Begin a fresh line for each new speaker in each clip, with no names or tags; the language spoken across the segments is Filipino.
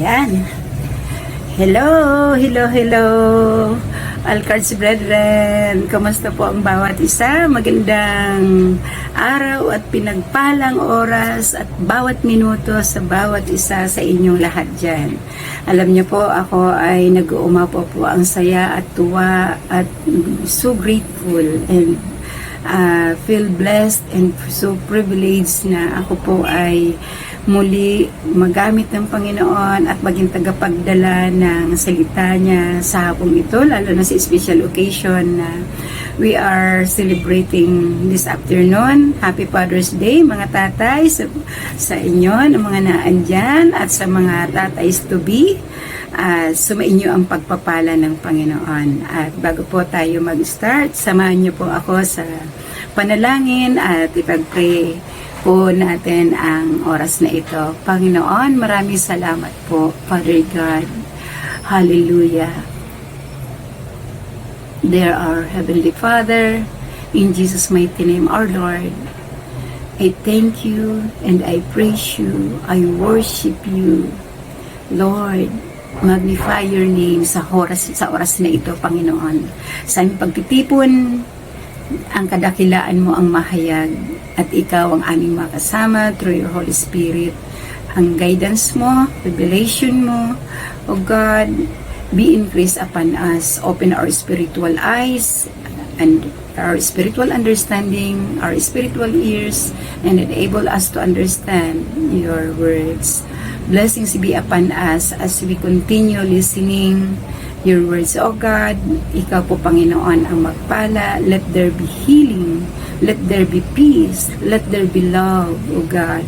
Ayan. Hello, hello, hello. Alcards Brethren, kamusta po ang bawat isa? Magandang araw at pinagpalang oras at bawat minuto sa bawat isa sa inyong lahat dyan. Alam niyo po, ako ay nag-uumapo po ang saya at tuwa at so grateful and feel blessed and so privileged na ako po ay muli magamit ng Panginoon at maging tagapagdala ng salita niya sa hapong ito, lalo na sa special occasion na we are celebrating this afternoon. Happy Father's Day mga tatay sa inyo, ng mga naandyan at sa mga tatays to be. Sumainyo ang pagpapala ng Panginoon. At bago po tayo mag-start, samahan niyo po ako sa panalangin at ipag-pray po natin ang oras na ito. Panginoon, maraming salamat po, Father God. Hallelujah. Dear our Heavenly Father, in Jesus' mighty name, our Lord, I thank you and I praise you. I worship you. Lord, magnify your name sa oras na ito, Panginoon. Sa aming pagtitipon, ang kadakilaan mo ang mahayag at ikaw ang aming makasama through your Holy Spirit. Ang guidance mo, revelation mo, O God, be increased upon us. Open our spiritual eyes and our spiritual understanding, our spiritual ears, and enable us to understand your words. Blessings be upon us as we continue listening your words, O God. Ikaw po, Panginoon, ang magpala. Let there be healing. Let there be peace. Let there be love, O God,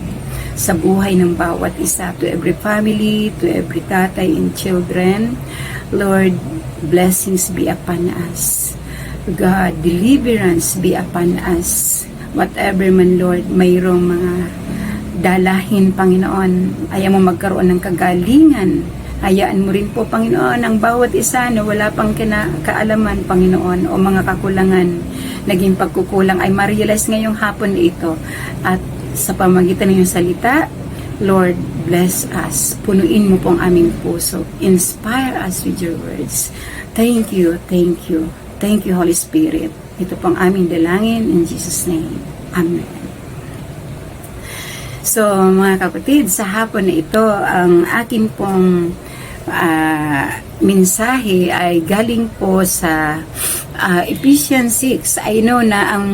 sa buhay ng bawat isa, to every family, to every tatay and children. Lord, blessings be upon us. God, deliverance be upon us. Whatever man, Lord, mayroong mga dalahin, Panginoon, ayaw mo magkaroon ng kagalingan. Hayaan mo rin po, Panginoon, ang bawat isa na wala pang kaalaman, Panginoon, o mga kakulangan, naging pagkukulang ay ma-realize ngayong hapon ito. At sa pamagitan ng iyong salita, Lord, bless us. Punuin mo pong aming puso. Inspire us with your words. Thank you, thank you. Thank you, Holy Spirit. Ito pong aming dalangin in Jesus' name. Amen. So, mga kapatid, sa hapon na ito, ang akin pong mensahe ay galing po sa Ephesians 6. I know na ang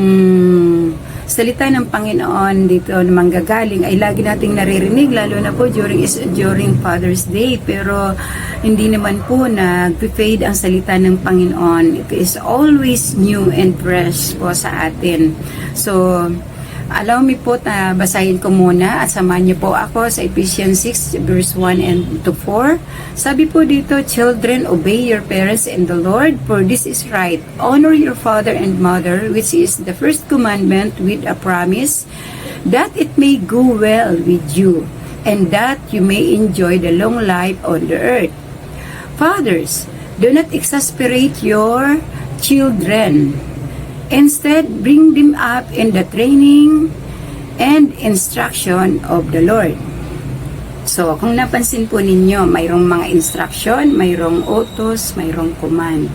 salita ng Panginoon dito na manggagaling ay lagi nating naririnig, lalo na po during Father's Day, pero hindi naman po nag-fade ang salita ng Panginoon. It is always new and fresh po sa atin. So, allow me po na basahin ko muna at samahan niyo po ako sa Ephesians 6 verse 1 and to 4. Sabi po dito, "Children, obey your parents in the Lord, for this is right. Honor your father and mother, which is the first commandment with a promise, that it may go well with you, and that you may enjoy the long life on the earth. Fathers, do not exasperate your children. Instead, bring them up in the training and instruction of the Lord." So, kung napansin po ninyo, mayroong mga instruction, mayroong utos, mayroong command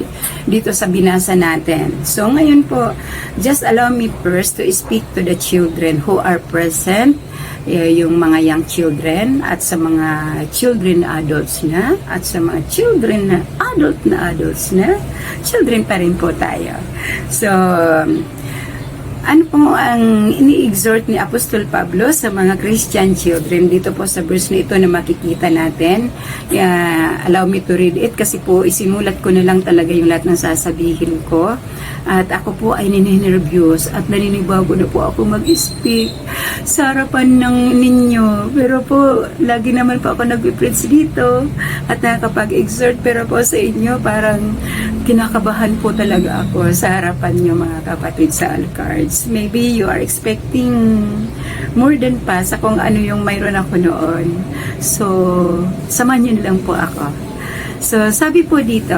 dito sa binasa natin. So, ngayon po, just allow me first to speak to the children who are present, yung mga young children, at sa mga children adults na, at sa mga children na adults na, children pa rin po tayo. So, ano po ang ini-exhort ni Apostol Pablo sa mga Christian children dito po sa verse na ito na makikita natin? Allow me to read it kasi po isinulat ko na lang talaga yung lahat ng sasabihin ko. At ako po ay nininervyos at naninibago na po ako mag-speak sa harapan ng ninyo. Pero po, lagi naman po ako nag-preach dito at nakakapag-exhort, pero po sa inyo parang kinakabahan po talaga ako sa harapan nyo, mga kapatid sa Alcards. Maybe you are expecting more than pa sa kung ano yung mayroon ako noon. So, samahan nyo lang po ako. So, sabi po dito,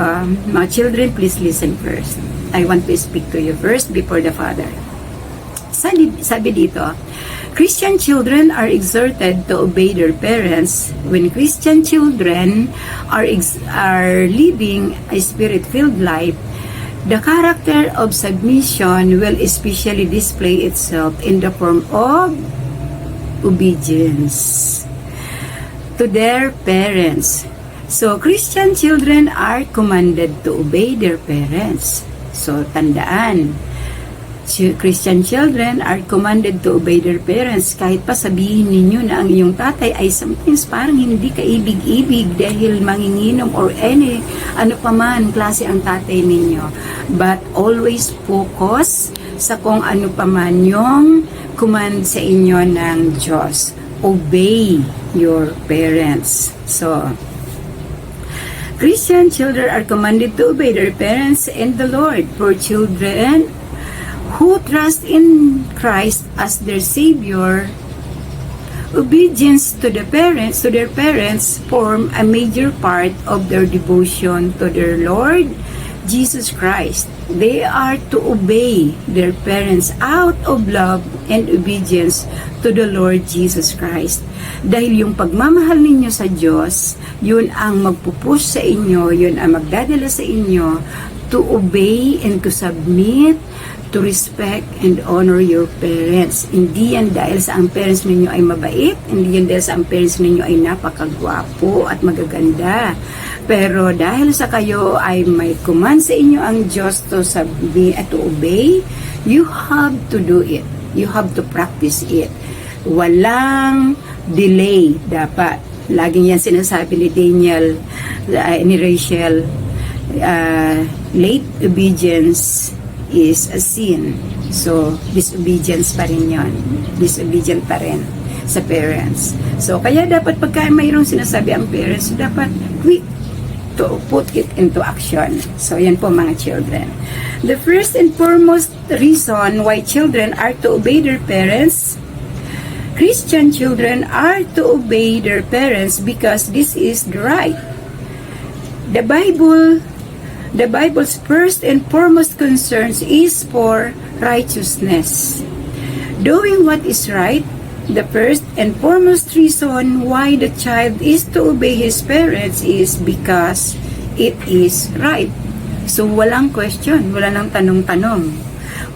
mga children, please listen first. I want to speak to you first before the Father. Sabi dito, Christian children are exhorted to obey their parents. When Christian children are living a spirit-filled life, the character of submission will especially display itself in the form of obedience to their parents. So, Christian children are commanded to obey their parents. So, tandaan, Christian children are commanded to obey their parents. Kahit pa sabihin ninyo na ang iyong tatay ay sometimes parang hindi ka ibig-ibig dahil manginginom or ano pa man klase ang tatay ninyo. But always focus sa kung ano pa man yung command sa inyo ng Diyos. Obey your parents. So, Christian children are commanded to obey their parents and the Lord. For children who trust in Christ as their Savior, obedience to their parents form a major part of their devotion to their Lord Jesus Christ. They are to obey their parents out of love and obedience to the Lord Jesus Christ. Dahil yung pagmamahal ninyo sa Diyos, yun ang magpupush sa inyo, yun ang magdadala sa inyo to obey and to submit, to respect and honor your parents. Hindi yan dahil sa ang parents ninyo ay mabait, hindi yan dahil sa ang parents ninyo ay napakagwapo at magaganda. Pero dahil sa kayo ay may command sa inyo ang Diyos to submit at to obey, you have to do it. You have to practice it. Walang delay dapat. Laging yan sinasabi ni Daniel, ni Rachel, late obedience is a sin. So, disobedience pa rin yun. Disobedient pa rin sa parents. So, kaya dapat pagka mayroong sinasabi ang parents, dapat quick to put it into action. So, yan po mga children. The first and foremost reason why children are to obey their parents, Christian children are to obey their parents because this is the right. The Bible's first and foremost concerns is for righteousness. Doing what is right, the first and foremost reason why the child is to obey his parents is because it is right. So, walang question, wala nang tanong-tanong,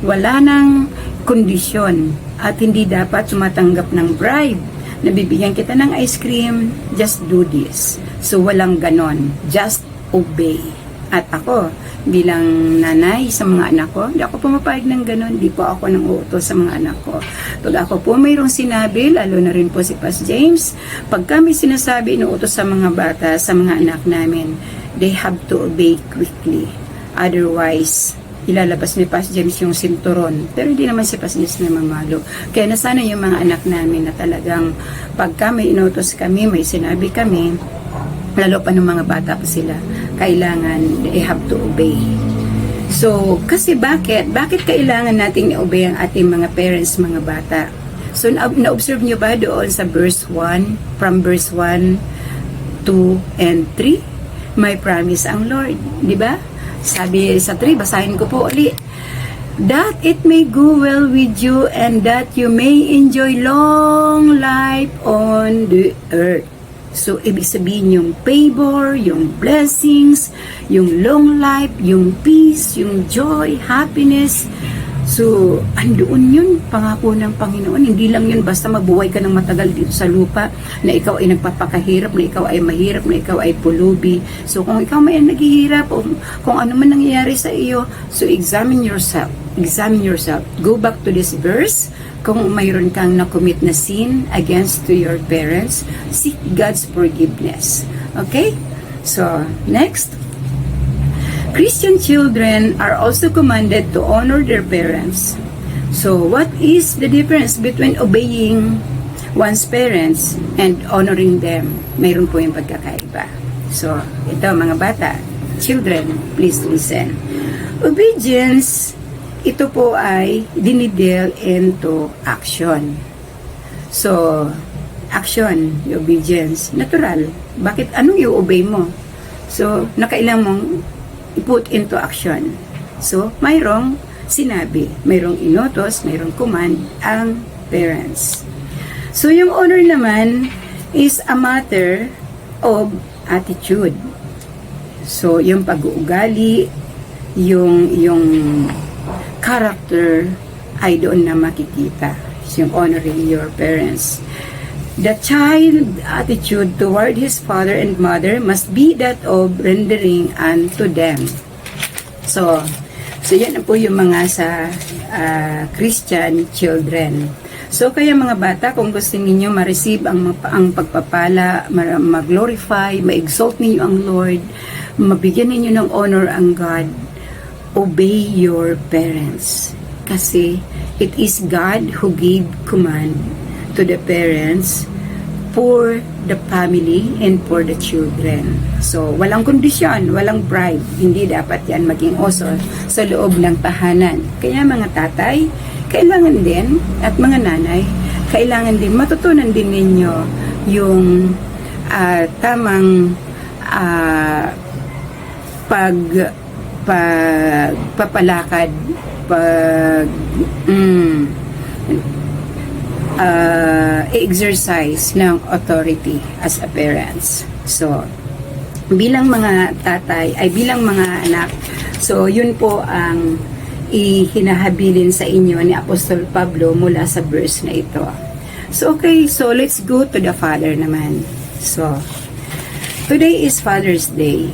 wala nang kondisyon, at hindi dapat tumatanggap ng bribe. Nabibigyan kita ng ice cream, just do this. So, walang ganon, just obey. At ako, bilang nanay sa mga anak ko, hindi ako pumapayag ng ganon, di po ako nang uutos sa mga anak ko. Pag ako po mayroong sinabi, lalo na rin po si Pas James, pag kami sinasabi, inuutos sa mga bata, sa mga anak namin, they have to obey quickly. Otherwise, ilalabas ni Pas James yung sinturon. Pero hindi naman si Pas James na mamalo. Kaya nasana yung mga anak namin na talagang pagka may inutos kami, may sinabi kami, lalo pa ng mga bata pa sila, kailangan they have to obey. So, kasi bakit kailangan nating i-obey ang ating mga parents, mga bata? So, na-observe nyo ba doon sa verse 1, from verse 1, 2, and 3? May promise ang Lord, di ba? Sabi sa 3, basahin ko po ulit. That it may go well with you and that you may enjoy long life on the earth. So, ibig sabihin yung favor, yung blessings, yung long life, yung peace, yung joy, happiness. So, andoon yun, pangako ng Panginoon. Hindi lang yun basta mabuhay ka ng matagal dito sa lupa, na ikaw ay nagpapakahirap, na ikaw ay mahirap, na ikaw ay pulubi. So, kung ikaw may naghihirap, o kung ano man nangyayari sa iyo, so examine yourself. Examine yourself. Go back to this verse. Kung mayroon kang na-commit na sin against to your parents, seek God's forgiveness. Okay? So, next. Christian children are also commanded to honor their parents. So, what is the difference between obeying one's parents and honoring them? Mayroon po yung pagkakaiba. So, ito mga bata, children, please listen. Obedience, ito po ay dinidel into action. So, action, obedience, natural. Bakit? Anong i-obey mo? So, nakailang mong i-put into action. So, mayroong sinabi, mayroong inutos, mayroong command ang parents. So, yung honor naman is a matter of attitude. So, yung pag-uugali, yung character ay doon na makikita. So, yung honoring your parents. The child attitude toward his father and mother must be that of rendering unto them. So yan na po yung mga sa Christian children. So, kaya mga bata, kung gusto ninyo ma-receive ang pagpapala, ma-glorify, ma-exalt ninyo ang Lord, mabigyan ninyo ng honor ang God, obey your parents. Kasi it is God who gave command to the parents for the family and for the children. So, walang kondisyon, walang bribe. Hindi dapat yan maging oso sa loob ng tahanan. Kaya mga tatay, kailangan din, at mga nanay, kailangan din, matutunan din ninyo yung tamang pagpapalakad, exercise ng authority as a parents. So, bilang mga tatay, ay bilang mga anak, so yun po ang ihinahabilin sa inyo ni Apostol Pablo mula sa verse na ito. So, okay, so let's go to the father naman. So, today is Father's Day.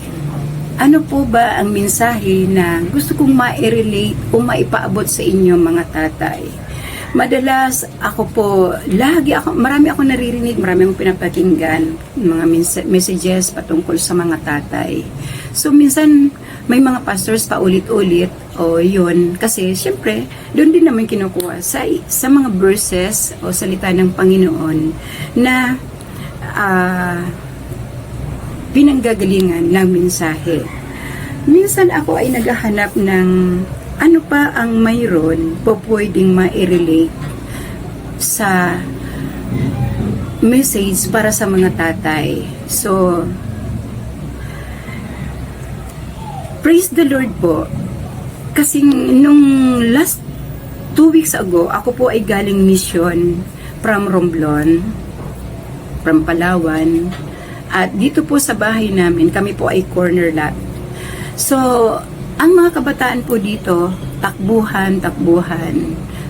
Ano po ba ang mensahe na gusto kong ma-relate o maipaabot sa inyo mga tatay? Madalas marami ako naririnig, marami akong pinapakinggan, mga messages patungkol sa mga tatay. So, minsan, may mga pastors pa ulit-ulit, o yun, kasi syempre, doon din naman kinukuha sa mga verses o salita ng Panginoon na pinanggagalingan ng mensahe. Minsan ako ay naghahanap ng ano pa ang mayroon po pwedeng ma-relate sa message para sa mga tatay. So, praise the Lord po. Kasi nung last 2 weeks ago, ako po ay galing mission from Romblon, from Palawan. At dito po sa bahay namin, kami po ay corner lot. So, ang mga kabataan po dito, takbuhan.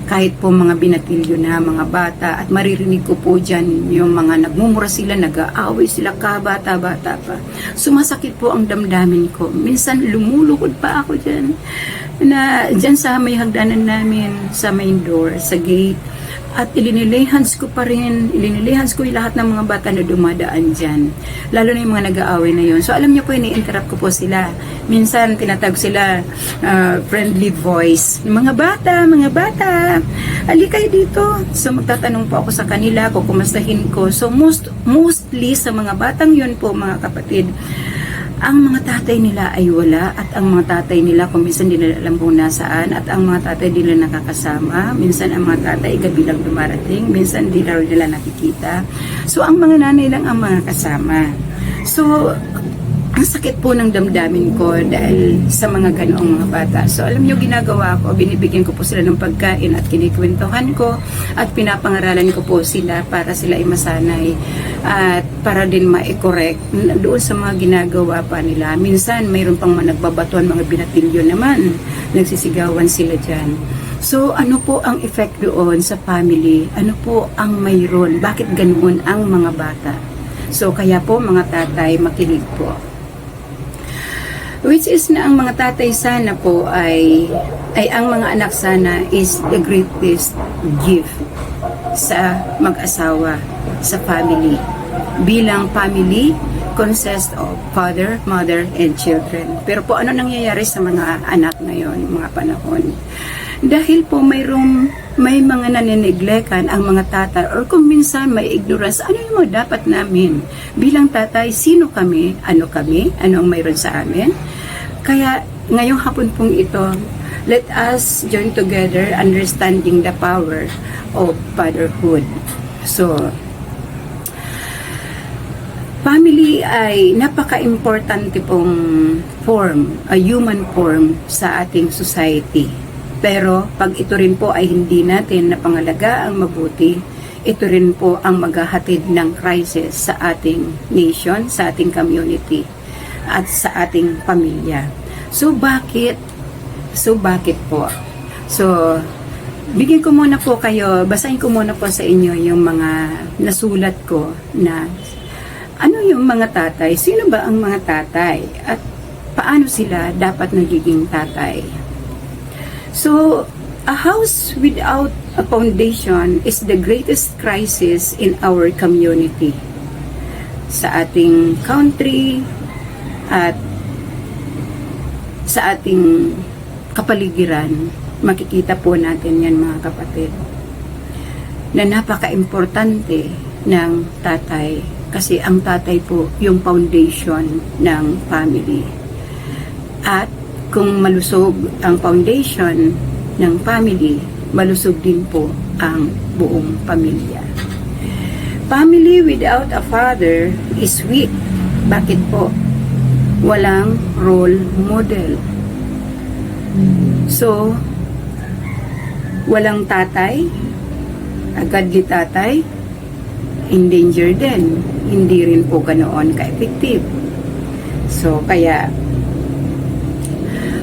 Kahit po mga binatilyo na mga bata, at maririnig ko po dyan yung mga nagmumura sila, nag-aaway sila, kabata-bata pa. Sumasakit po ang damdamin ko. Minsan lumulukod pa ako dyan, dyan sa may hagdanan namin, sa main door, sa gate. At ilinilihans ko yung lahat ng mga bata na dumadaan dyan. Lalo na yung mga nag-aaway na yun. So, alam niyo po, ini-interrupt ko po sila. Minsan, tinatawag sila friendly voice. Mga bata, halika kayo dito. So, magtatanong po ako sa kanila, kumustahin ko. So, mostly sa mga batang yun po, mga kapatid, ang mga tatay nila ay wala, at ang mga tatay nila kung minsan di nila alam kung nasaan, at ang mga tatay di nila nakakasama. Minsan ang mga tatay gabi lang dumarating, minsan di na nila nakikita. So ang mga nanay lang ang mga kasama. So ang sakit po ng damdamin ko dahil sa mga ganoong mga bata. So alam nyo, ginagawa ko, binibigyan ko po sila ng pagkain at kinikwentuhan ko at pinapangaralan ko po sila para sila ay masanay at para din ma-correct doon sa mga ginagawa pa nila. Minsan mayroon pang nagbabatuan, mga binatilyo naman, nagsisigawan sila dyan. So ano po ang effect doon sa family? Ano po ang mayroon? Bakit ganoon ang mga bata? So kaya po mga tatay, makinig po. Which is na ang mga tatay sana po ay ang mga anak sana is the greatest gift sa mag-asawa, sa family. Bilang family consists of father, mother, and children. Pero po ano nangyayari sa mga anak ngayon, mga panahon? Dahil po may mga nanineglekan ang mga tatay, or kung minsan may ignorance, ano yung mga dapat namin bilang tatay, sino kami, ano ang mayroon sa amin. Kaya ngayong hapon pong ito, let us join together understanding the power of fatherhood. So, family ay napaka-importante pong form, a human form sa ating society. Pero pag ito rin po ay hindi natin napangalagaan mabuti, ito rin po ang maghahatid ng crisis sa ating nation, sa ating community, at sa ating pamilya. So bakit? Po? So, bigyan ko muna po kayo, basahin ko muna po sa inyo yung mga nasulat ko na ano yung mga tatay, sino ba ang mga tatay, at paano sila dapat nagiging tatay. So, a house without a foundation is the greatest crisis in our community. Sa ating country at sa ating kapaligiran, makikita po natin yan, mga kapatid, na napaka-importante ng tatay, kasi ang tatay po yung foundation ng family. At kung malusog ang foundation ng family, malusog din po ang buong pamilya. Family without a father is weak. Bakit po? Walang role model. So, walang tatay, a godly tatay, in danger din. Hindi rin po ganoon ka-effective. So, kaya,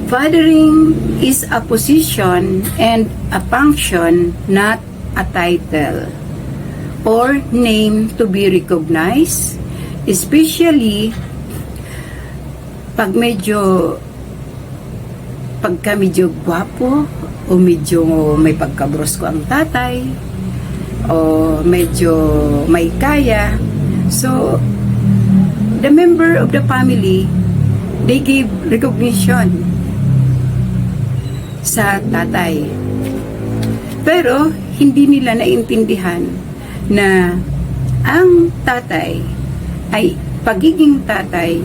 fathering is a position and a function, not a title or name to be recognized, especially pagka medyo gwapo o medyo may pagkabrosko ang tatay o medyo may kaya. So, the member of the family, they give recognition sa tatay. Pero, hindi nila naintindihan na ang tatay ay, pagiging tatay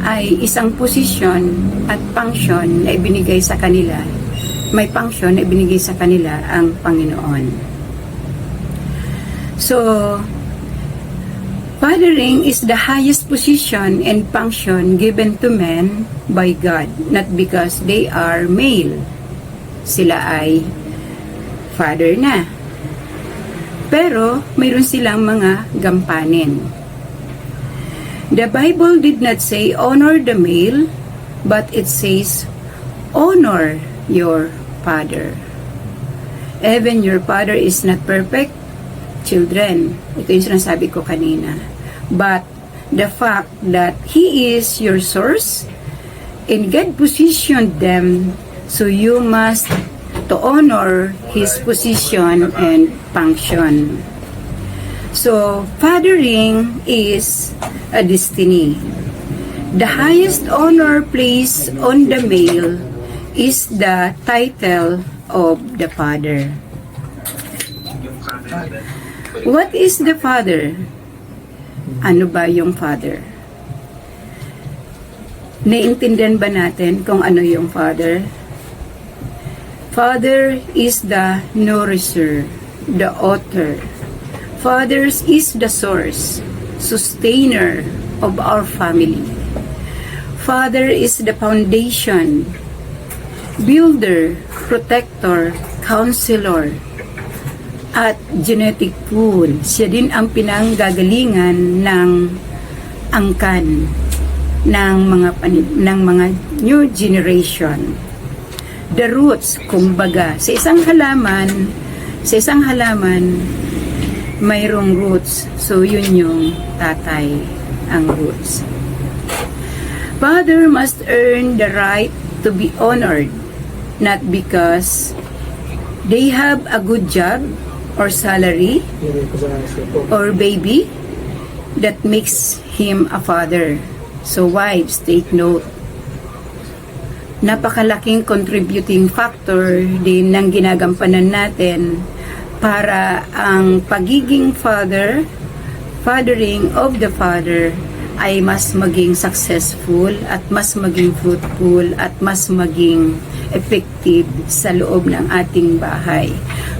ay isang posisyon at function na ibinigay sa kanila. May function na ibinigay sa kanila ang Panginoon. So, fathering is the highest position and function given to men by God, not because they are male. Sila ay father na. Pero, mayroon silang mga gampanin. The Bible did not say honor the male, but it says honor your father. Even your father is not perfect, children. Ito yung sinasabi ko kanina. But the fact that he is your source, and God positioned them, so you must to honor his position and function. So, fathering is a destiny. The highest honor placed on the male is the title of the father. What is the father? Ano ba yung father? Naiintindihan ba natin kung ano yung father? Father is the nourisher, the author. Father is the source, sustainer of our family. Father is the foundation, builder, protector, counselor, at genetic pool. Siya din ang pinanggagalingan ng angkan ng mga new generation. The roots, kumbaga, sa isang halaman, mayroong roots. So, yun yung tatay, ang roots. Father must earn the right to be honored, not because they have a good job or salary or baby that makes him a father. So, wives, take note. Napakalaking contributing factor din ng ginagampanan natin para ang pagiging fathering of the father ay mas maging successful at mas maging fruitful at mas maging effective sa loob ng ating bahay.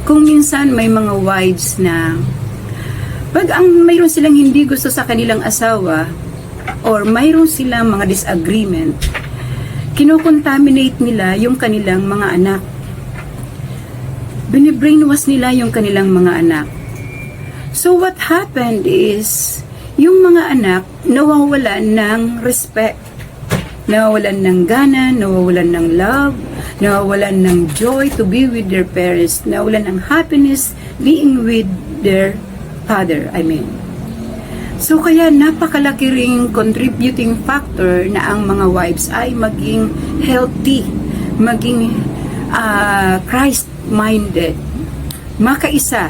Kung minsan may mga wives na mayroon silang hindi gusto sa kanilang asawa or mayroon silang mga disagreement, kinocontaminate nila yung kanilang mga anak. Binibrainwash nila yung kanilang mga anak. So what happened is, yung mga anak nawawalan ng respect, nawawalan ng gana, nawawalan ng love, nawawalan ng joy to be with their parents, nawawalan ng happiness being with their father, So kaya napakalaki ring contributing factor na ang mga wives ay maging healthy, maging Christ-minded, makaisa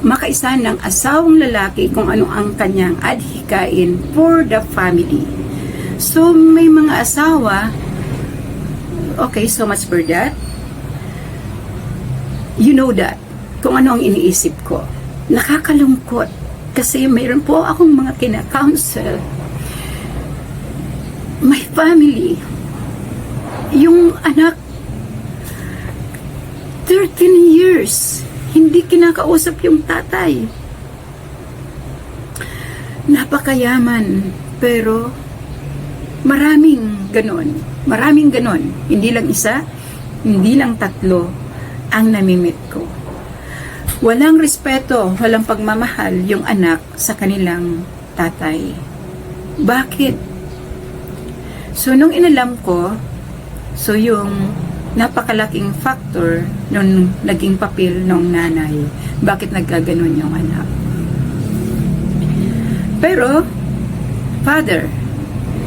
makaisa ng asawang lalaki kung ano ang kanyang adhikain for the family. So may mga asawa, okay, so much for that. You know that, kung ano ang iniisip ko. Nakakalungkot kasi mayroon po akong mga kina-counsel. My family, yung anak 13 years hindi kinakausap yung tatay. Napakayaman, pero maraming ganon, hindi lang isa, hindi lang tatlo ang namimit ko. Walang respeto, walang pagmamahal yung anak sa kanilang tatay. Bakit? So nung inalam ko, so yung napakalaking factor nung naging papel ng nanay, bakit nagkaganon yung anak. Pero father,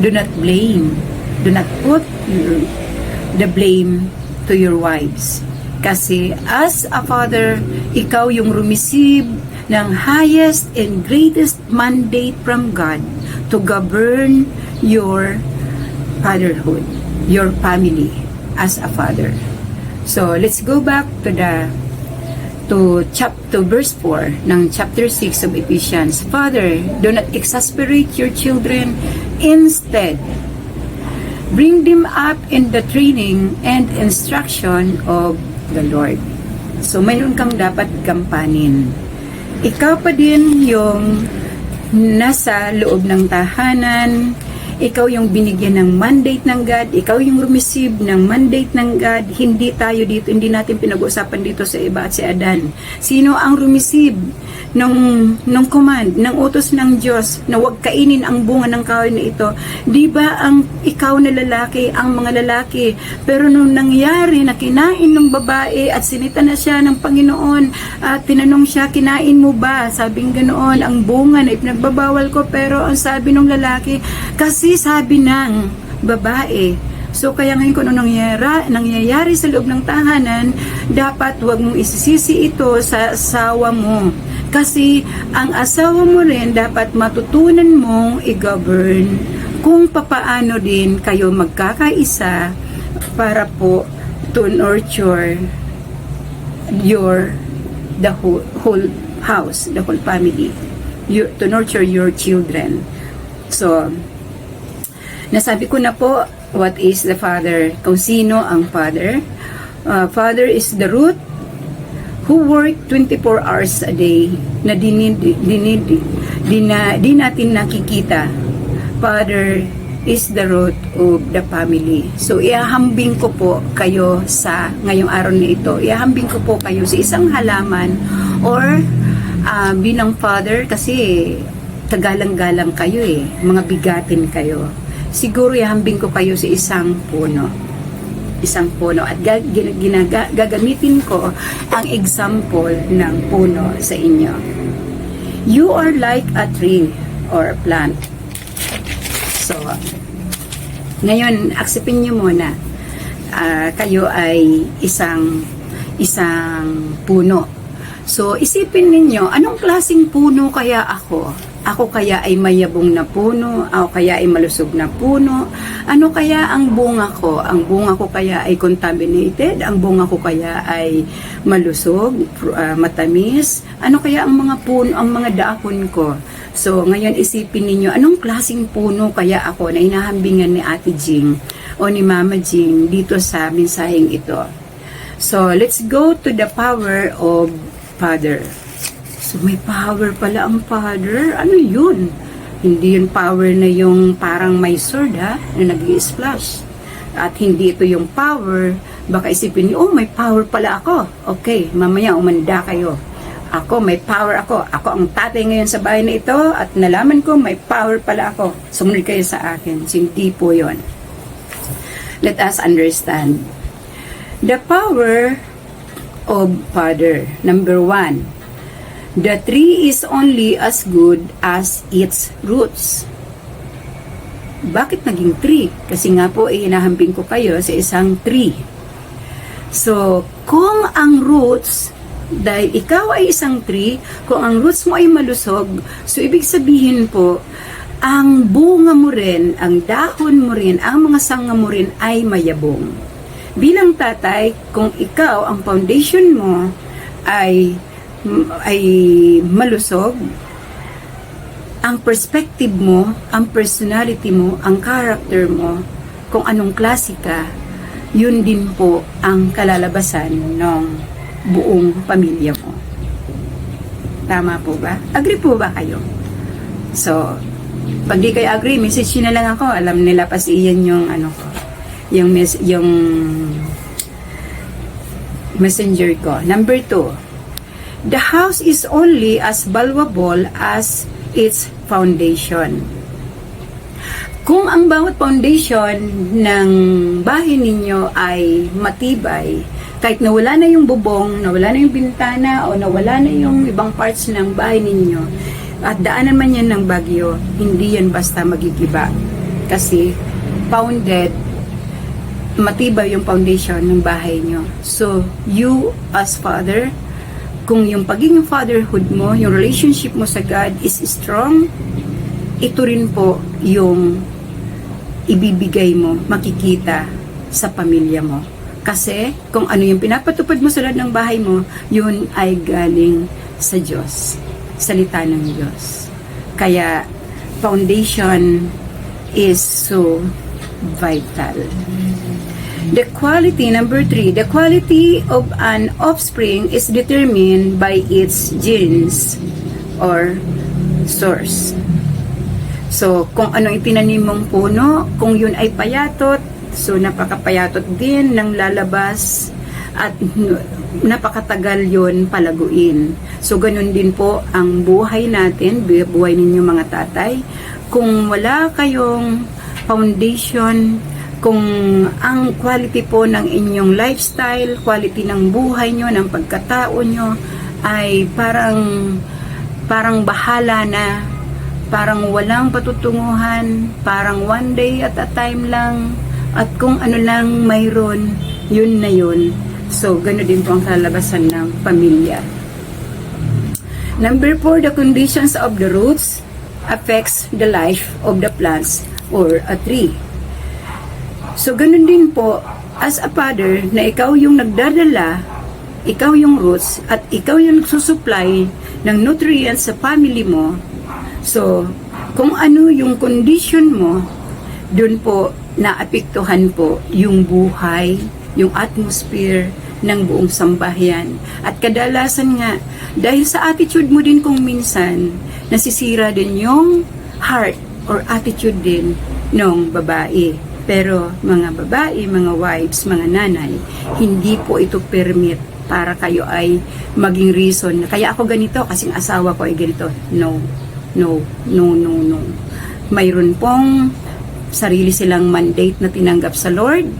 do not blame, do not put the blame to your wives. Kasi as a father, ikaw yung rumeceive ng highest and greatest mandate from God to govern your fatherhood, your family as a father. So let's go back to verse 4 ng chapter 6 of Ephesians. Father, do not exasperate your children, instead bring them up in the training and instruction of the Lord. So mayroon kang dapat gampanin. Ikaw pa din yung nasa loob ng tahanan, ikaw yung binigyan ng mandate ng God, ikaw yung rumeceive ng mandate ng God. Hindi tayo dito, hindi natin pinag-uusapan dito sa Eva at si Adan. Sino ang rumeceive ng command, ng utos ng Diyos na huwag kainin ang bunga ng kahoy na ito? Di ba ang ikaw na lalaki, ang mga lalaki? Pero nung nangyari na kinain ng babae at sinita na siya ng Panginoon at tinanong siya, kinain mo ba? Sabing ganoon, ang bunga na ipinagbabawal ko. Pero ang sabi ng lalaki, kasi sabi ng babae. So kaya ngayon kung ano nangyayari sa loob ng tahanan, dapat huwag mong isisisi ito sa asawa mo. Kasi ang asawa mo rin dapat matutunan mong i-govern kung papaano din kayo magkakaisa para po to nurture the whole house, the whole family, to nurture your children. So nasabi ko na po, what is the father? Kung sino ang father? Father is the root who work 24 hours a day na di natin nakikita. Father is the root of the family. So iahambing ko po kayo sa ngayong araw na ito. Iahambing ko po kayo sa isang halaman or bilang father kasi tagalang-galang kayo mga bigatin kayo. Siguro ihambing ko kayo sa isang puno at gagamitin ko ang example ng puno sa inyo. You are like a tree or a plant. So ngayon acceptin nyo muna, kayo ay isang puno. So isipin ninyo, anong klaseng puno kaya ako? Ako kaya ay mayabong na puno? Ako kaya ay malusog na puno? Ano kaya ang bunga ko? Ang bunga ko kaya ay contaminated? Ang bunga ko kaya ay malusog, matamis? Ano kaya ang mga puno, ang mga daakon ko? So ngayon isipin ninyo, anong klaseng puno kaya ako na inahambingan ni Ate Jing o ni Mama Jing dito sa mensaheng ito? So let's go to the power of Father. So may power pala ang Father. Ano yun? Hindi yun power na yung parang may sword na nag-i-splash. At hindi ito yung power. Baka isipin niyo, oh may power pala ako. Okay, mamaya umanda kayo. Ako, may power ako. Ako ang tatay ngayon sa bahay na ito at nalaman ko may power pala ako. Sumunod kayo sa akin. So, hindi po yun. Let us understand. The power of Father. Number 1. The tree is only as good as its roots. Bakit naging tree? Kasi nga po, hinahambing ko kayo sa isang tree. So, kung ang roots, dahil ikaw ay isang tree, kung ang roots mo ay malusog, so ibig sabihin po, ang bunga mo rin, ang dahon mo rin, ang mga sanga mo rin ay mayabong. Bilang tatay, kung ikaw, ang foundation mo ay malusog, ang perspective mo, ang personality mo, ang character mo, kung anong klase ka, yun din po ang kalalabasan ng buong pamilya mo. Tama po ba? Agree po ba kayo? So, pag di kayo agree, message nyo na lang ako. Alam nila pa si Ian yung yung messenger ko. Number 2. The house is only as valuable as its foundation. Kung ang bawat foundation ng bahay ninyo ay matibay, kahit nawala na yung bubong, nawala na yung bintana, o nawala na yung ibang parts ng bahay ninyo, at daanan man yan ng bagyo, hindi yan basta magigiba. Kasi founded, matibay yung foundation ng bahay nyo. So, you as father, kung yung pagiging fatherhood mo, yung relationship mo sa God is strong, ito rin po yung ibibigay mo, makikita sa pamilya mo. Kasi kung ano yung pinapatupad mo sa loob ng bahay mo, yun ay galing sa Diyos, salita ng Diyos. Kaya foundation is so vital. The quality, number 3, the quality of an offspring is determined by its genes or source. So, kung anong itinanim mong puno, kung yun ay payatot, so napakapayatot din ng lalabas at napakatagal yun palaguin. So, ganun din po ang buhay natin, buhay ninyo mga tatay. Kung wala kayong foundation, kung ang quality po ng inyong lifestyle, quality ng buhay nyo, ng pagkatao nyo, ay parang bahala na, parang walang patutunguhan, parang one day at a time lang, at kung ano lang mayroon, yun na yun. So, gano'n din po ang kalabasan ng pamilya. Number 4, the conditions of the roots affects the life of the plants or a tree. So, ganun din po, as a father, na ikaw yung nagdadala, ikaw yung roots, at ikaw yung nagsusupply ng nutrients sa family mo. So, kung ano yung condition mo, dun po, naapektuhan po yung buhay, yung atmosphere ng buong sambahayan. At kadalasan nga, dahil sa attitude mo din kung minsan, nasisira din yung heart or attitude din ng babae. Pero mga babae, mga wives, mga nanay, hindi po ito permit para kayo ay maging reason na kaya ako ganito kasi ang asawa ko ay ganito. No. Mayroon pong sarili silang mandate na tinanggap sa Lord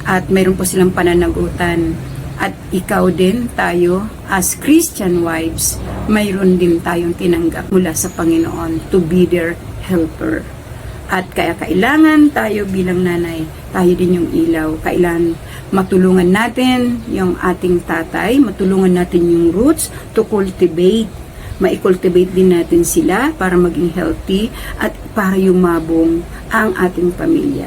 at mayroon po silang pananagutan. At ikaw din, tayo, as Christian wives, mayroon din tayong tinanggap mula sa Panginoon to be their helper. At kaya kailangan tayo bilang nanay, tayo din yung ilaw. Kailangan matulungan natin yung ating tatay, matulungan natin yung roots to cultivate. Ma-cultivate din natin sila para maging healthy at para yumabong ang ating pamilya.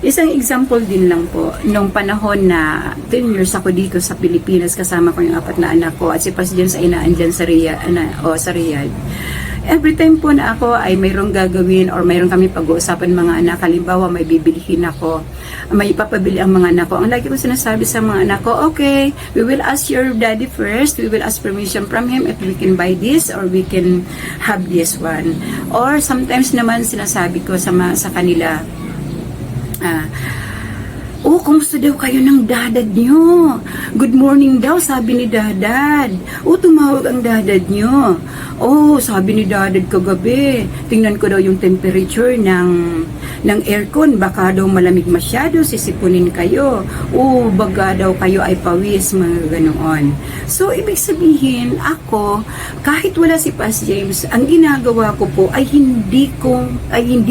Isang example din lang po, nung panahon na 10 years ako dito sa Pilipinas, kasama ko yung 4 na anak ko at si Pastor sa inaan dyan sa Riyadh. Every time po na ako ay mayroong gagawin or mayroong kami pag-uusapan mga anak, halimbawa may bibilihin ako, may ipapabili ang mga anak ko. Ang lagi ko sinasabi sa mga anak ko, okay, we will ask your daddy first, we will ask permission from him if we can buy this or we can have this one. Or sometimes naman sinasabi ko sa kanila, kumusta daw kayo ng dadad nyo? Good morning daw, sabi ni dadad. Tumawag ang dadad nyo. Sabi ni dadad kagabi, tingnan ko daw yung temperature ng aircon. Baka daw malamig masyado, sisipunin kayo. Baga daw kayo ay pawis, mga ganoon. So, ibig sabihin, ako, kahit wala si Pas James, ang ginagawa ko po ay hindi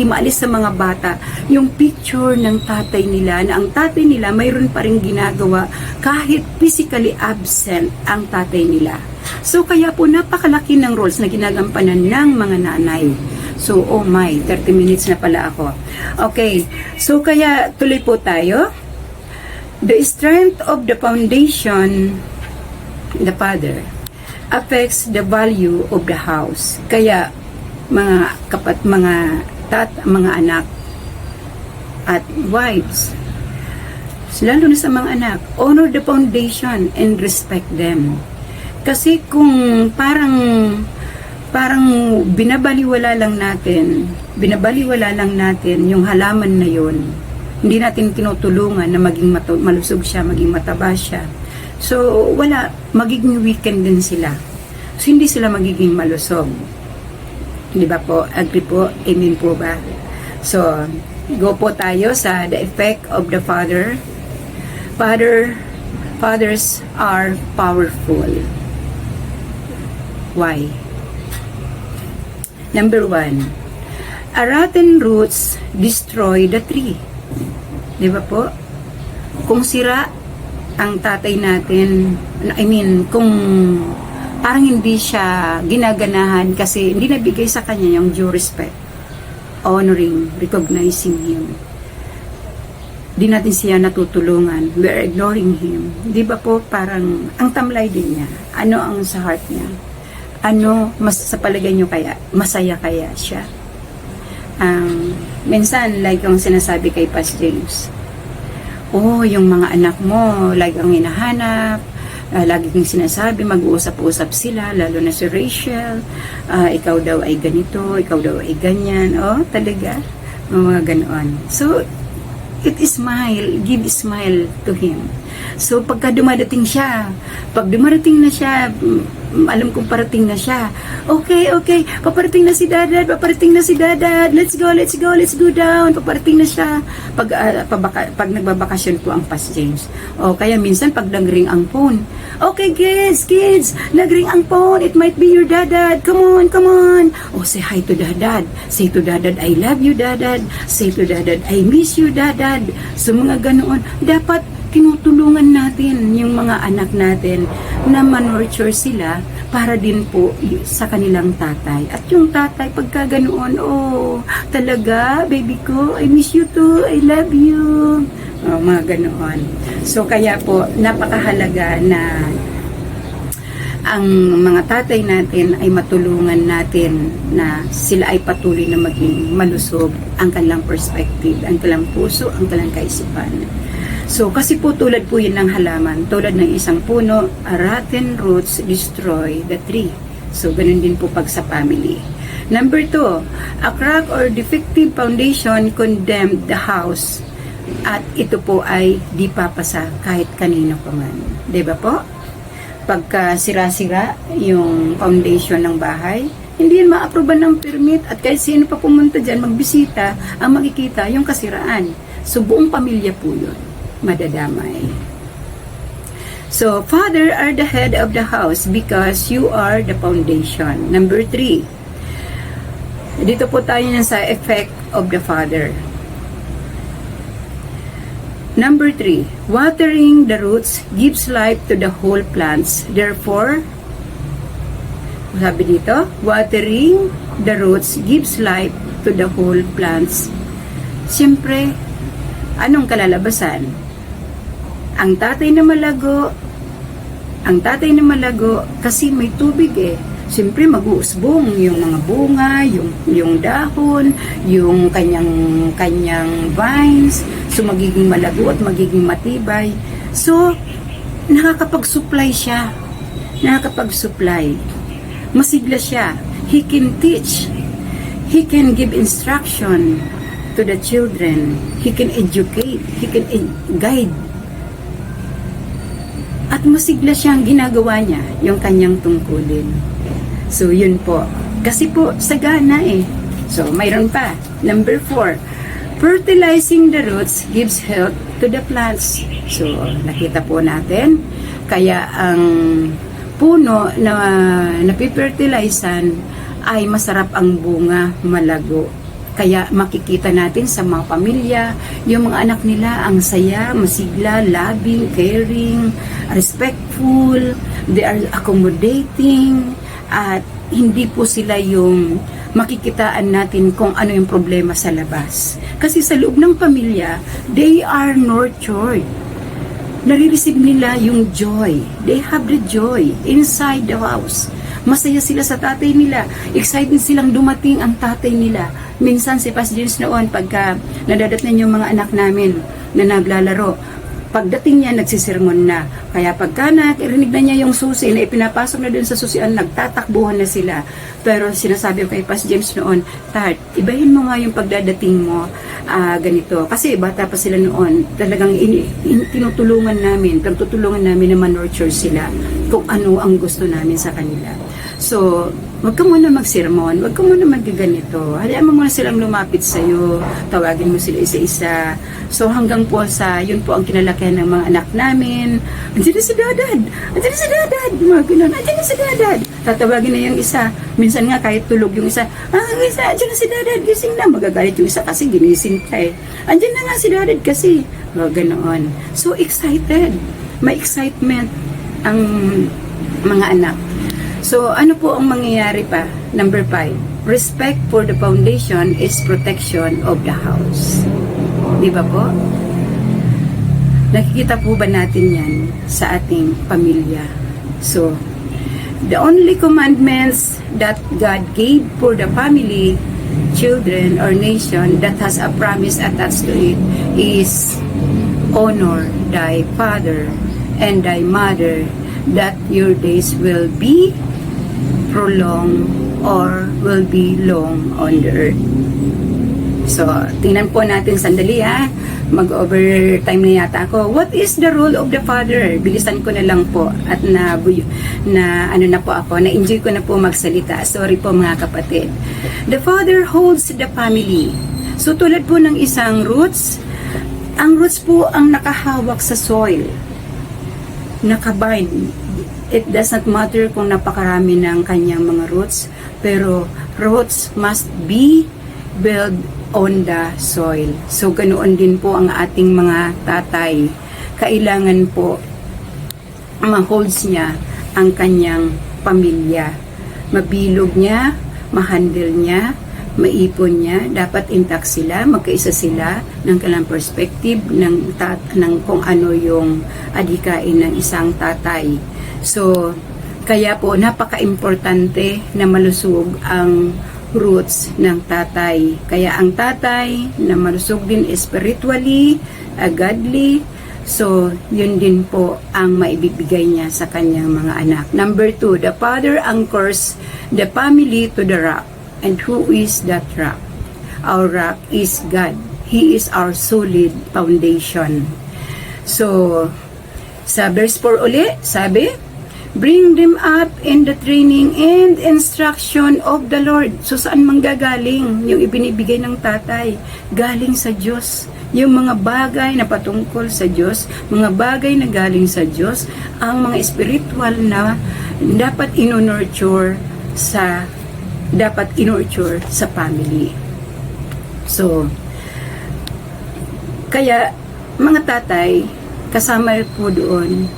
maalis sa mga bata yung picture ng tatay nila, na ang tatay nila mayroon pa rin ginagawa kahit physically absent ang tatay nila. So kaya po napakalaki ng roles na ginagampanan ng mga nanay. So 30 minutes na pala ako. Okay, so kaya tuloy po tayo. The strength of the foundation, the father, affects the value of the house. Kaya mga anak at wives, lalo na sa mga anak, honor the foundation and respect them. Kasi kung parang binabaliwala lang natin yung halaman na yun, hindi natin tinutulungan na maging malusog siya, maging mataba siya. So magiging weekend din sila. So hindi sila magiging malusog. Di ba po? Agree po? Amen po ba? So, go po tayo sa the effect of the father. Fathers are powerful. Why? Number 1, a rotten roots destroy the tree. Di ba po? Kung sira ang tatay natin, kung parang hindi siya ginaganahan kasi hindi nabigay sa kanya yung due respect, honoring, recognizing him. Di natin siya natutulungan. We're ignoring him. Di ba po parang ang tamlay din niya? Ano ang sa heart niya? Sa palagay niyo kaya? Masaya kaya siya? Minsan, like yung sinasabi kay Pas James, yung mga anak mo, like ang hinahanap, lagi kong sinasabi, mag-uusap-usap sila, lalo na si Rachel, ikaw daw ay ganito, ikaw daw ay ganyan, talaga, mga ganoon. So, give smile to him. So, pag dumarating na siya, alam kong parating na siya. Okay, paparating na si dadad, let's go down, paparating na siya. Pag nagbabakasyon po ang Pas James. Kaya minsan, pag nagring ang phone, okay, kids, nagring ang phone, it might be your dadad, come on. Say hi to dadad. Say to dadad, I love you, dadad. Say to dadad, I miss you, dadad. So, mga ganoon, dapat tinutulungan natin yung mga anak natin na manurture sila para din po sa kanilang tatay. At yung tatay, pagka ganoon, talaga, baby ko, I miss you too, I love you. Mga ganoon. So, kaya po, napakahalaga na ang mga tatay natin ay matulungan natin na sila ay patuloy na maging malusog ang kanilang perspective, ang kanilang puso, ang kanilang kaisipan. So, kasi po tulad po yun ng halaman, tulad ng isang puno, rotten roots destroy the tree. So, ganun din po pag sa family. Number 2, a crack or defective foundation condemned the house. At ito po ay di papasa kahit kanino pa man. Diba po? Pagka sira-sira yung foundation ng bahay, hindi yun ma-aproban ng permit at kahit sino pa pumunta dyan, magbisita, ang makikita yung kasiraan. So, buong pamilya po yun madadamay. So, father are the head of the house because you are the foundation. Number 3. Dito po tayo sa effect of the father. Number 3. Watering the roots gives life to the whole plants. Therefore, sabi dito, watering the roots gives life to the whole plants. Siyempre, anong kalalabasan? Ang tatay na malago kasi may tubig Siyempre mag-uusbong yung mga bunga, yung dahon, yung kanyang vines, so magiging malago at magiging matibay. So nakakapag-supply siya. Masigla siya. He can teach. He can give instruction to the children. He can educate. He can guide. At masigla siyang ginagawa niya yung kanyang tungkulin. So, yun po. Kasi po, sagana eh. So, mayroon pa. Number 4. Fertilizing the roots gives health to the plants. So, nakita po natin. Kaya ang puno na napifertilizan ay masarap ang bunga, malago. Kaya makikita natin sa mga pamilya, yung mga anak nila ang saya, masigla, loving, caring, respectful, they are accommodating, at hindi po sila yung makikitaan natin kung ano yung problema sa labas. Kasi sa loob ng pamilya, they are nurtured. Nare-receive nila yung joy. They have the joy inside the house. Masaya sila sa tatay nila. Excited silang dumating ang tatay nila. Minsan si Pastor James noon, pagka nadadatnan yung mga anak namin na naglalaro, pagdating niya, nagsisirmon na. Kaya pagka nakirinig na niya yung susi na ipinapasok na dun sa susian, nagtatakbuhan na sila. Pero sinasabi ko kay Pastor James noon, Tart, ibahin mo nga yung pagdadating mo ganito. Kasi bata pa sila noon, talagang tinutulungan namin, pagtutulungan namin na manurture sila kung ano ang gusto namin sa kanila. So, wag ka muna magsirmon, wag ka muna magganito. Hayaan mo muna silang lumapit sa'yo, tawagin mo sila isa-isa. So, hanggang po sa, yun po ang kinalakihan ng mga anak namin. Andiyan na si Dadad! Andiyan na si Dadad! Mga ganun, andiyan na si Dadad! Tatawagin na yung isa. Minsan nga kahit tulog yung isa, isa, andiyan na si Dadad, gising na. Magagalit yung isa kasi ginising ka eh. Andiyan na nga si Dadad kasi. Mga ganoon. So, excited. May excitement ang mga anak. So, ano po ang mangyayari pa? Number 5, respect for the foundation is protection of the house. Di ba po? Nakikita po ba natin yan sa ating pamilya? So, the only commandments that God gave for the family, children, or nation that has a promise attached to it is honor thy father and thy mother, that your days will be prolonged or will be long on the earth. So, tingnan po natin sandali ha. Mag-overtime na yata ako. What is the role of the father? Bilisan ko na lang po at ano na po ako. Na-enjoy ko na po magsalita. Sorry po mga kapatid. The father holds the family. So, tulad po ng isang roots, ang roots po ang nakahawak sa soil. Nakabind. It does not matter kung napakarami ng kanyang mga roots, pero roots must be built on the soil. So, ganoon din po ang ating mga tatay. Kailangan po ma-holds niya ang kanyang pamilya. Mabilog niya, ma-handle niya, maipon niya, dapat intact sila, magkaisa sila ng kanilang perspective ng kung ano yung adhikain ng isang tatay. So, kaya po napaka-importante na malusog ang roots ng tatay. Kaya ang tatay na malusog din spiritually, godly, so yun din po ang maibibigay niya sa kanyang mga anak. Number 2, the father anchors the family to the rock. And who is that rock? Our rock is God. He is our solid foundation. So, sa verse 4 uli, sabi, bring them up in the training and instruction of the Lord. So, saan manggagaling yung ibinibigay ng tatay? Galing sa Diyos. Yung mga bagay na patungkol sa Diyos, mga bagay na galing sa Diyos, ang mga spiritual na dapat inunurture sa family. So, kaya mga tatay, kasama po doon,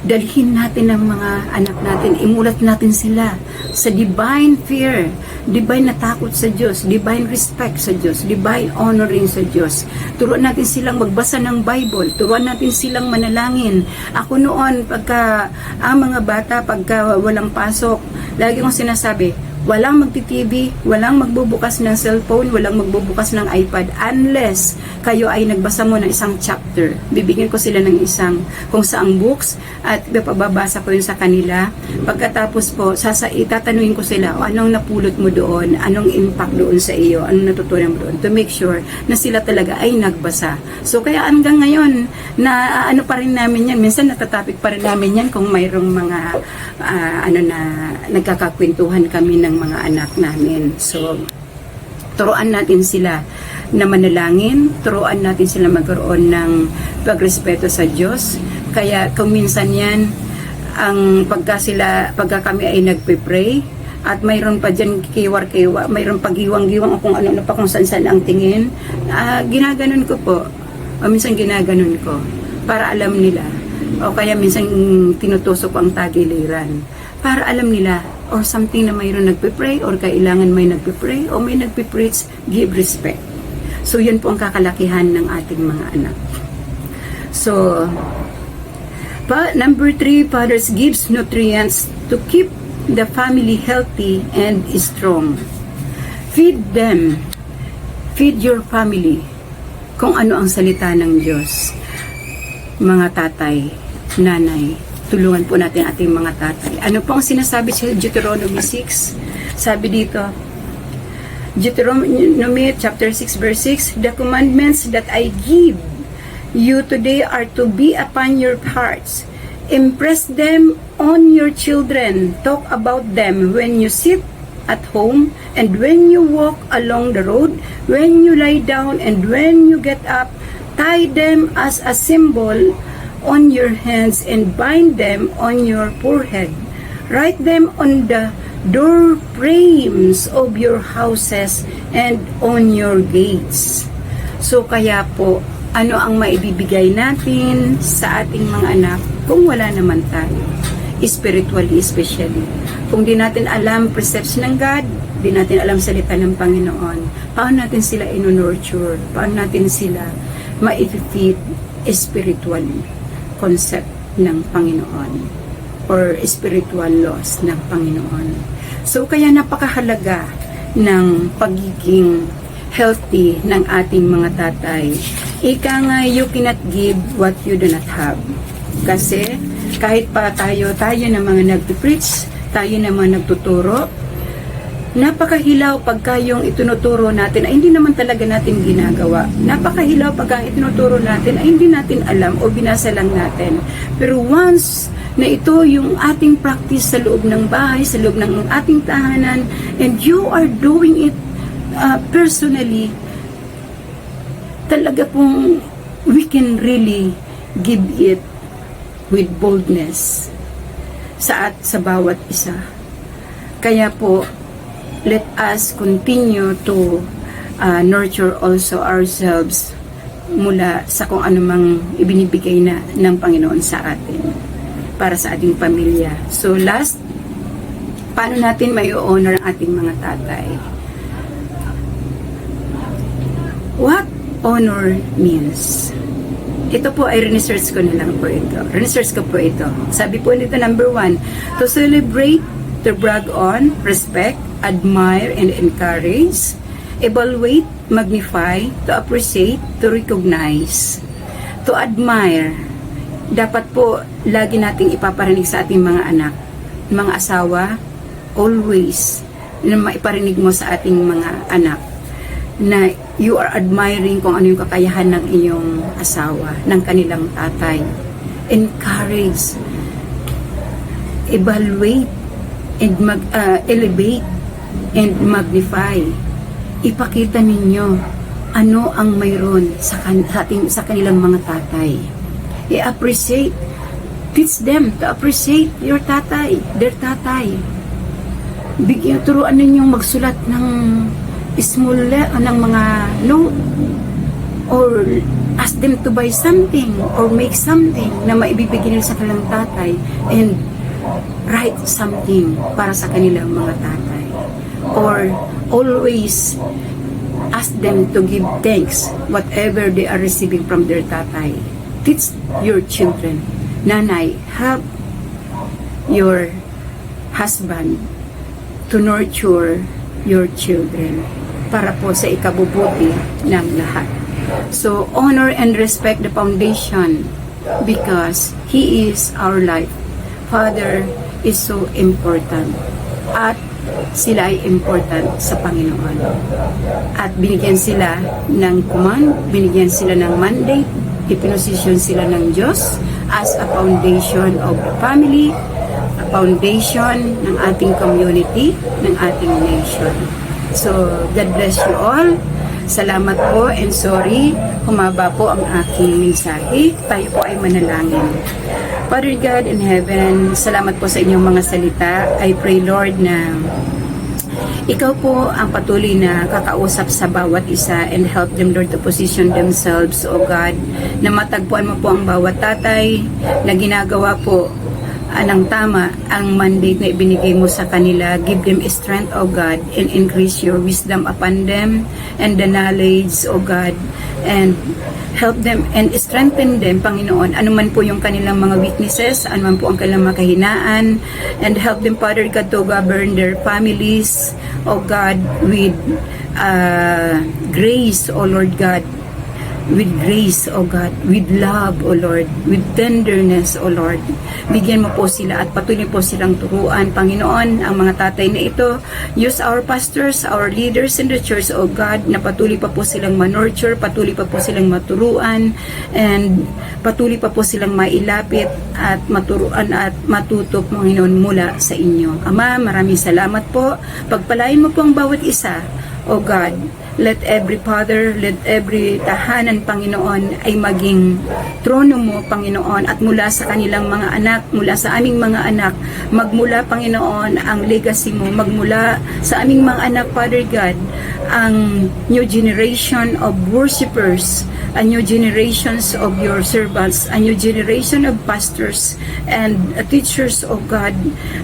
dalhin natin ang mga anak natin, imulat natin sila sa divine fear, divine na takot sa Diyos, divine respect sa Diyos, divine honoring sa Diyos. Turuan natin silang magbasa ng Bible, turuan natin silang manalangin. Ako noon, pagka ang mga bata, pagka walang pasok, lagi kong sinasabi, Walang magti-TV, walang magbubukas ng cellphone, walang magbubukas ng iPad unless kayo ay nagbasa mo ng isang chapter. Bibigyan ko sila ng isang kung saang books at ipababasa ko yun sa kanila. Pagkatapos po, itatanungin ko sila anong napulot mo doon, anong impact doon sa iyo, anong natutunan mo doon to make sure na sila talaga ay nagbasa. So kaya hanggang ngayon, na ano pa rin namin yan, minsan natatapik pa rin namin yan kung mayroong mga nagkakakwentuhan kami ng mga anak namin. So, turuan natin sila na manalangin, turuan natin sila magkaroon ng pagrespeto sa Diyos. Kaya kung minsan yan, pagka kami ay nagpe-pray, at mayroon pa dyan kiwar-kiwa, mayroon pagiwang-giwang kung ano pa kung saan ang tingin, ginaganon ko po, o minsan ginaganon ko, para alam nila, o kaya minsan tinutusok ko ang tagiliran, para alam nila, or something na mayroon nagpe-pray, or kailangan may nagpe-pray, o may nagpe-preach, give respect. So, yun po ang kakalakihan ng ating mga anak. So, number 3, fathers gives nutrients to keep the family healthy and strong. Feed them. Feed your family. Kung ano ang salita ng Diyos. Mga tatay, nanay, tulungan po natin ating mga tatay. Ano po ang sinasabi sa Deuteronomy 6? Sabi dito, Deuteronomy chapter 6 verse 6, the commandments that I give you today are to be upon your hearts. Impress them on your children. Talk about them when you sit at home and when you walk along the road, when you lie down and when you get up. Tie them as a symbol on your hands and bind them on your forehead. Write them on the door frames of your houses and on your gates. So kaya po, ano ang maibibigay natin sa ating mga anak kung wala naman tayo? Spiritually, especially. Kung di natin alam precepts ng God, di natin alam salita ng Panginoon, paano natin sila ino-nurture? Paano natin sila ma-feed spiritually concept ng Panginoon or spiritual laws ng Panginoon? So, kaya napakahalaga ng pagiging healthy ng ating mga tatay. Ika nga, you cannot give what you do not have. Kasi, kahit pa tayo na mga nagpipreach, tayo na mga nagtuturo, napakahilaw pagka yung itinuturo natin ay hindi naman talaga natin ginagawa. Napakahilaw pagka itinuturo natin ay hindi natin alam o binasa lang natin. Pero once na ito yung ating practice sa loob ng bahay, sa loob ng ating tahanan, and you are doing it personally, talaga pong we can really give it with boldness sa bawat isa. Kaya po, let us continue to nurture also ourselves mula sa kung anumang ibinibigay na ng Panginoon sa atin para sa ating pamilya. So last, paano natin may honor ang ating mga tatay? What honor means? Ito po ay research ko na lang po ito. Research ko po ito. Sabi po nito, number 1, to celebrate, to brag on, respect, admire, and encourage, evaluate, magnify, to appreciate, to recognize, to admire. Dapat po, lagi nating ipaparinig sa ating mga anak, mga asawa, always, na maiparinig mo sa ating mga anak, na you are admiring kung ano yung kakayahan ng iyong asawa, ng kanilang tatay. Encourage, evaluate, and elevate, and magnify. Ipakita ninyo ano ang mayroon sa kanilang mga tatay. I-appreciate. Teach them to appreciate your tatay, their tatay. Turuan ninyong magsulat ng small ng mga note, or ask them to buy something or make something na maibibigay nila sa kanilang tatay, and write something para sa kanilang mga tatay. Or always ask them to give thanks whatever they are receiving from their tatay. Teach your children. Nanay, help your husband to nurture your children para po sa ikabubuti ng lahat. So, honor and respect the foundation because He is our life. Father is so important. At sila ay important sa Panginoon. At binigyan sila ng command, binigyan sila ng mandate, ipinosisyon sila ng Diyos as a foundation of the family, a foundation ng ating community, ng ating nation. So, God bless you all. Salamat po and sorry, humaba po ang aking mensahe. Tayo po ay manalangin. Father God in heaven, salamat po sa inyong mga salita. I pray Lord na ikaw po ang patuloy na kakausap sa bawat isa and help them, Lord, to position themselves, O God, na matagpuan mo po ang bawat tatay na ginagawa po ng tama ang mandate na ibinigay mo sa kanila. Give them strength, O God, and increase your wisdom upon them and the knowledge, O God, and help them and strengthen them, Panginoon, anuman po yung kanilang mga weaknesses, anuman po ang kanilang mga kahinaan, and help them, Father God, to govern their families, O God, with grace, O Lord God, with grace, O God, with love, O Lord, with tenderness, O Lord. Bigyan mo po sila at patuloy po silang turuan, Panginoon, ang mga tatay na ito. Use our pastors, our leaders in the church, O God, na patuloy pa po silang manurture, patuloy pa po silang maturuan, and patuloy pa po silang mailapit at maturuan at matuto, Panginoon, mula sa inyo. Ama, maraming salamat po. Pagpalain mo po ang bawat isa, O God. Let every father, let every tahanan, Panginoon, ay maging trono mo, Panginoon, at mula sa kanilang mga anak, mula sa aming mga anak, magmula, Panginoon, ang legacy mo, magmula sa aming mga anak, Father God, ang new generation of worshipers, a new generations of your servants, a new generation of pastors and teachers of God.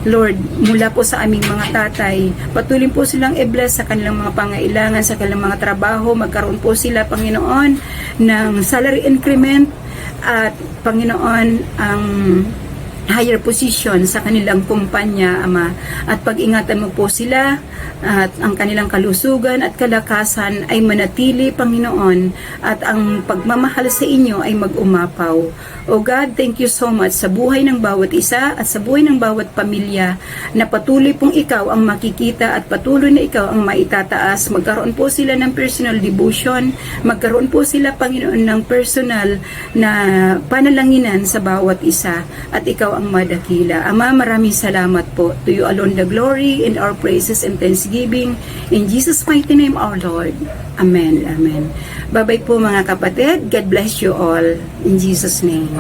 Lord, mula po sa aming mga tatay, patuloy po silang i-bless sa kanilang mga pangailangan, sa kanilang mga trabaho, magkaroon po sila, Panginoon, ng salary increment at, Panginoon, ang higher position sa kanilang kumpanya, Ama. At pag-ingatan mo po sila at ang kanilang kalusugan at kalakasan ay manatili, Panginoon, at ang pagmamahal sa inyo ay mag-umapaw. O God, thank you so much sa buhay ng bawat isa at sa buhay ng bawat pamilya na patuloy pong ikaw ang makikita at patuloy na ikaw ang maitataas. Magkaroon po sila ng personal devotion, magkaroon po sila, Panginoon, ng personal na panalanginan sa bawat isa at ikaw ang madakila. Ama, maraming salamat po. To you alone the glory and our praises and thanksgiving. In Jesus' mighty name, our Lord. Amen. Amen. Bye-bye po mga kapatid. God bless you all. In Jesus' name.